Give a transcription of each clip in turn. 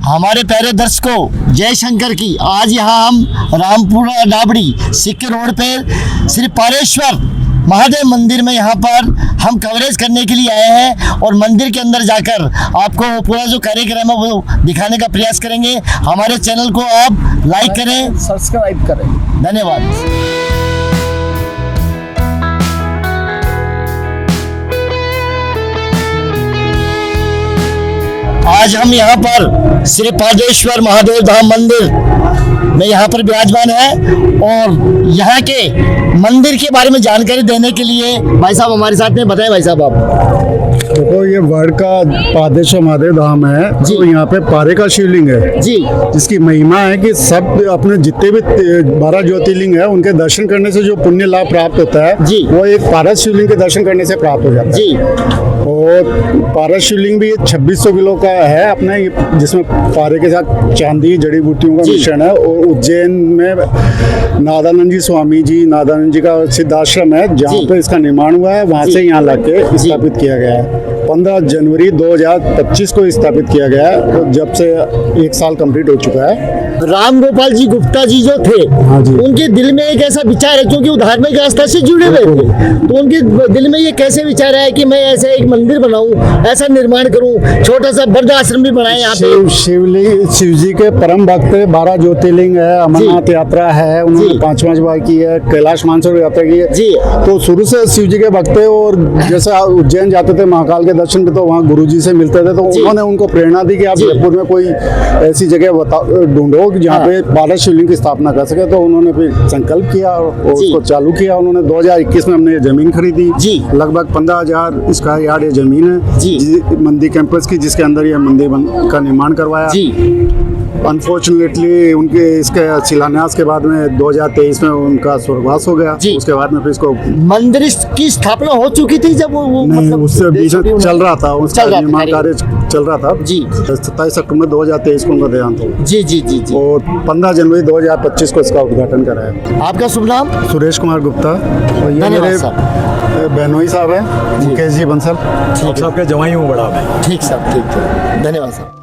हमारे प्यारे दर्शकों, जय शंकर की। आज यहाँ हम रामपुरा डाबड़ी सिक्के रोड पे श्री पारेश्वर महादेव मंदिर में यहाँ पर हम कवरेज करने के लिए आए हैं और मंदिर के अंदर जाकर आपको पूरा जो कार्यक्रम है वो दिखाने का प्रयास करेंगे। हमारे चैनल को आप लाइक करें, सब्सक्राइब करें। धन्यवाद। आज हम यहाँ पर श्री पारेश्वर महादेव धाम मंदिर में यहाँ पर विराजमान है और यहाँ के मंदिर के बारे में जानकारी देने के लिए भाई साहब हमारे साथ में। बताएं भाई साहब आप। देखो, ये वर्ल्ड का पारेश्वर महादेव धाम है तो यहाँ पे पारे का शिवलिंग है जी, जिसकी महिमा है कि सब अपने जितने भी 12 ज्योतिर्लिंग है उनके दर्शन करने से जो पुण्य लाभ प्राप्त होता है जी, वो एक पारस शिवलिंग के दर्शन करने से प्राप्त हो जाता है जी। और पारस शिवलिंग भी 2600 किलो का है अपने, जिसमें पारे के साथ चांदी जड़ी बूटियों का मिश्रण है। और उज्जैन में नादानंद जी स्वामी जी, नादानंद जी का सिद्धाश्रम है जहाँ पे इसका निर्माण हुआ है, वहाँ से यहाँ लाके स्थापित किया गया है। 15 जनवरी 2025 को स्थापित किया गया है और जब से 1 साल कंप्लीट हो चुका है। राम गोपाल जी गुप्ता जी जो थे, हाँ जी। उनके दिल में एक ऐसा विचार है, क्योंकि वो धार्मिक आस्था से जुड़े हुए थे, तो उनके दिल में ये कैसे विचार है कि मैं ऐसे एक मंदिर बनाऊं, ऐसा निर्माण करूं, छोटा सा वृद्ध आश्रम भी बनाए यहाँ पे। शिव जी के परम भक्त है, 12 ज्योतिर्लिंग है, अमरनाथ यात्रा है, उन्होंने 5 बार की है, कैलाश मानसरोवर यात्रा की है जी। तो शुरू से शिव जी के भक्त है। और जैसे उज्जैन जाते थे महाकाल के दर्शन पे तो वहाँ गुरु जी से मिलते थे, तो उन्होंने उनको प्रेरणा दी कि आप जयपुर में कोई ऐसी जगह ढूंढो जहाँ पे 12 शिवलिंग की स्थापना कर सके। तो उन्होंने फिर संकल्प किया और उसको चालू किया। उन्होंने 2021 में हमने ये जमीन खरीदी जी, लगभग 15,000 स्क्वायर यार्ड ये जमीन है जी, मंदिर कैंपस की, जिसके अंदर ये मंदिर का निर्माण करवाया जी। अनफॉर्चुनेटली उनके इसके शिलान्यास के बाद में 2023 में उनका स्वर्गवास हो गया। उसके बाद में फिर इसको मंदिर की स्थापना हो चुकी थी जब वो मतलब उससे बीच में चल रहा था, उसका निर्माण कार्य चल रहा था जी। 27 अक्टूबर 2023 को उनका देहांत हो जी जी जी जी। और 15 जनवरी 2025 को इसका उद्घाटन कराया। आपका शुभ नाम? सुरेश कुमार गुप्ता। और ये मेरे बहनोई साहब हैं, मुकेश जी बंसल, सबके जवाई हूँ बड़ा मैं। ठीक साहब, ठीक, धन्यवाद साहब।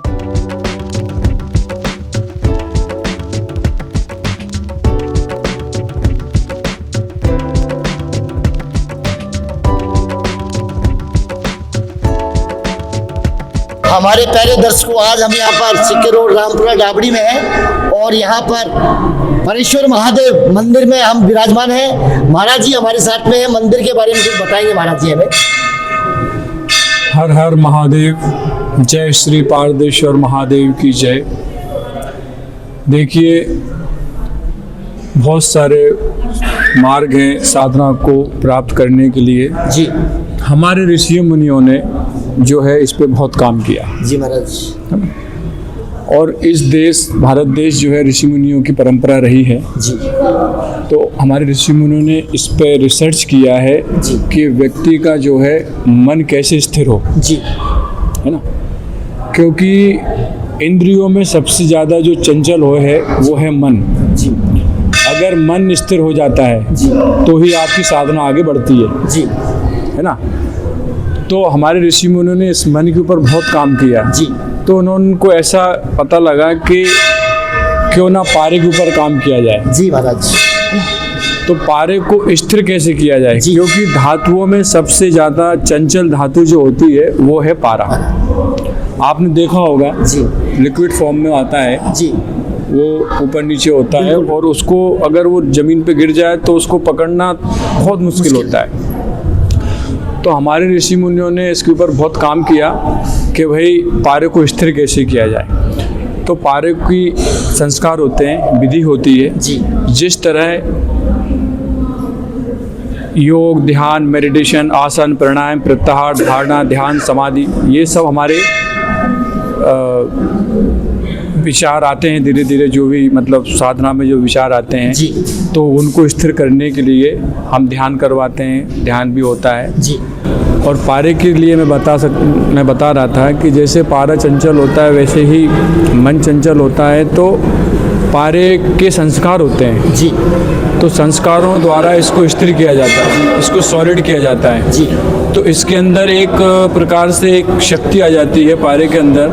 हमारे प्यारे दर्शकों, आज हम यहाँ पर सिक्के रोड रामपुरा डाबड़ी में हैं और यहाँ पर पारेश्वर महादेव मंदिर में हम विराजमान हैं। महाराज जी हमारे साथ में हैं, मंदिर के बारे में कुछ बताएंगे महाराज जी हमें। हर हर महादेव, जय श्री पारदेश्वर महादेव की जय। देखिए, बहुत सारे मार्ग हैं साधना को प्राप्त करने के लिए जी। हमारे ऋषि मुनियों ने जो है इस पे बहुत काम किया जी महाराज। और इस देश भारत देश जो है ऋषि मुनियों की परंपरा रही है जी। तो हमारे ऋषि मुनियों ने इस पे रिसर्च किया है जी कि व्यक्ति का जो है मन कैसे स्थिर हो जी, है ना। क्योंकि इंद्रियों में सबसे ज़्यादा जो चंचल है वो है मन जी। अगर मन स्थिर हो जाता है जी तो ही आपकी साधना आगे बढ़ती है जी, है ना। तो हमारे ऋषि मुनियों ने इस मन के ऊपर बहुत काम किया जी। तो उनको ऐसा पता लगा कि क्यों ना पारे के ऊपर काम किया जाए जी महाराज। तो पारे को स्थिर कैसे किया जाए, क्योंकि धातुओं में सबसे ज़्यादा चंचल धातु जो होती है वो है पारा। आपने देखा होगा जी, लिक्विड फॉर्म में आता है जी, वो ऊपर नीचे होता है और उसको अगर वो ज़मीन पे गिर जाए तो उसको पकड़ना बहुत मुश्किल होता है। तो हमारे ऋषि मुनियों ने इसके ऊपर बहुत काम किया कि भाई पारे को स्थिर कैसे किया जाए। तो पारे की संस्कार होते हैं, विधि होती है जी। जिस तरह योग, ध्यान, मेडिटेशन, आसन, प्राणायाम, प्रत्याहार, धारणा, ध्यान, समाधि, ये सब हमारे विचार आते हैं धीरे धीरे, जो भी मतलब साधना में जो विचार आते हैं जी, तो उनको स्थिर करने के लिए हम ध्यान करवाते हैं, ध्यान भी होता है जी। और पारे के लिए मैं बता रहा था कि जैसे पारा चंचल होता है वैसे ही मन चंचल होता है। तो पारे के संस्कार होते हैं जी। तो संस्कारों द्वारा इसको स्थिर किया जाता है, इसको सॉलिड किया जाता है जी तो इसके अंदर एक प्रकार से एक शक्ति आ जाती है पारे के अंदर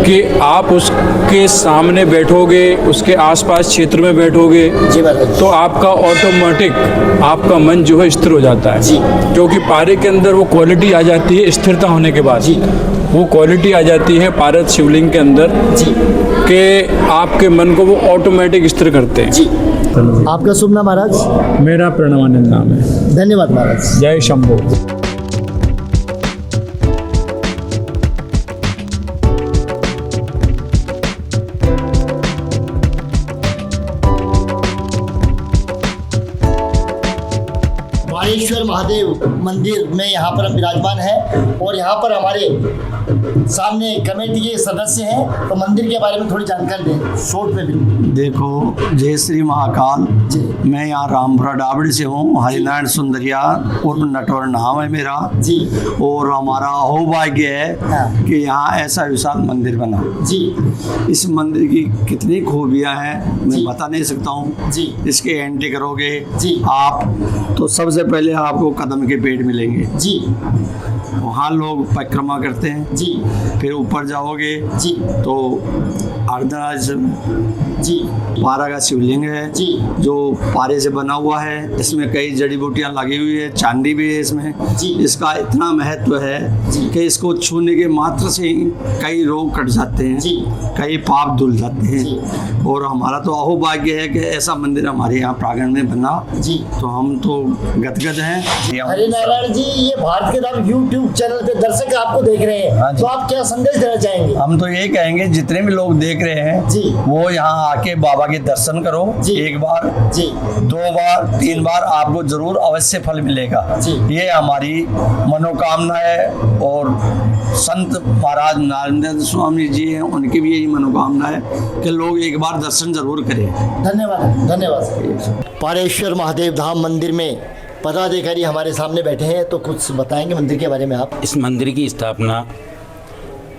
कि आप उसके सामने बैठोगे, उसके आसपास क्षेत्र में बैठोगे जी महाराज तो आपका ऑटोमेटिक आपका मन जो है स्थिर हो जाता है जी। क्योंकि पारे के अंदर वो क्वालिटी आ जाती है स्थिरता होने के बाद जी। वो क्वालिटी आ जाती है पारद शिवलिंग के अंदर जी कि आपके मन को वो ऑटोमेटिक स्थिर करते हैं। जी। आपका शुभ नाम महाराज? मेरा प्रणवानंद नाम है। धन्यवाद महाराज। जय शंभो। पारेश्वर महादेव मंदिर में यहाँ पर हम विराजमान है और यहाँ पर हमारे सामने कमेटी के सदस्य हैं, तो मंदिर के बारे में थोड़ी जानकारी दें शॉर्ट में भी। देखो, जय श्री महाकाल। जी। मैं यहाँ रामपुरा डाबड़ी से हूँ। हरिनारायण सुंदरिया उर्फ नटवर नाम है मेरा। जी और हमारा सौभाग्य है हाँ। कि यहाँ ऐसा विशाल मंदिर बना। जी इस मंदिर की कितनी खूबियाँ हैं मैं जी। बता नहीं सकता हूँ। जी इसके एंट्री करोगे जी। आप तो सबसे पहले आपको कदम के पेड़ मिलेंगे। जी वहाँ लोग परिक्रमा करते हैं। जी फिर ऊपर जाओगे जी तो अर्धराज जी पारा का शिवलिंग है जी। जो पारे से बना हुआ है। इसमें कई जड़ी बूटियां लगी हुई है, चांदी भी है इसमें। जी। इसका इतना महत्व है जी। कि इसको छूने के मात्र से ही कई रोग कट जाते हैं, जी। कई पाप धुल जाते जी। हैं। और हमारा तो अहोभाग्य है कि ऐसा मंदिर हमारे यहाँ प्रांगण में बना। जी। तो हम तो गदगद हैं। हरिनारायण जी, ये भारत के नाम यूट्यूब चैनल पे दर्शक आपको देख रहे हैं, हाँ जी। तो आप क्या संदेश देना चाहेंगे? हम तो ये कहेंगे जितने भी लोग देख रहे हैं जी। वो यहाँ आके बाबा के दर्शन करो। जी। एक बार, जी 2 बार, 3 बार आपको जरूर अवश्य फल मिलेगा। जी। ये हमारी मनोकामना है। और संत महाराज नारायण स्वामी जी हैं, उनकी भी यही मनोकामना है कि लोग एक बार दर्शन जरूर करें। धन्यवाद धन्यवाद। पारेश्वर महादेव धाम मंदिर में पदाधिकारी हमारे सामने बैठे हैं, तो कुछ बताएंगे मंदिर के बारे में आप? इस मंदिर की स्थापना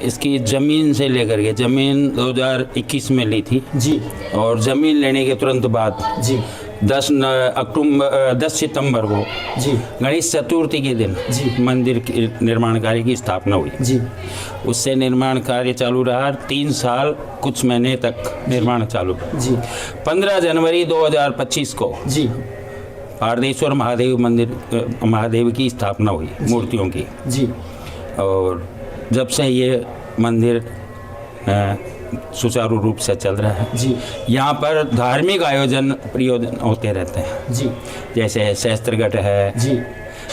इसकी ज़मीन से लेकर के ज़मीन 2021 में ली थी जी और ज़मीन लेने के तुरंत बाद जी 10 सितंबर को जी गणेश चतुर्थी के दिन जी। मंदिर के निर्माण कार्य की स्थापना हुई। जी उससे निर्माण कार्य चालू रहा 3 साल कुछ महीने तक निर्माण चालू रहा। जी 15 जनवरी 2025 को जी पारदेश्वर महादेव मंदिर महादेव की स्थापना हुई मूर्तियों की। जी और जब से ये मंदिर सुचारू रूप से चल रहा है। जी यहाँ पर धार्मिक आयोजन प्रयोजन होते रहते हैं, जी जैसे शस्त्रघट है, जी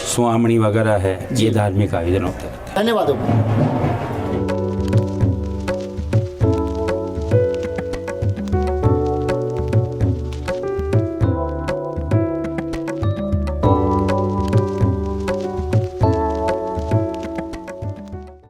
सुहामणी वगैरह है, ये धार्मिक आयोजन होते रहते हैं। धन्यवाद।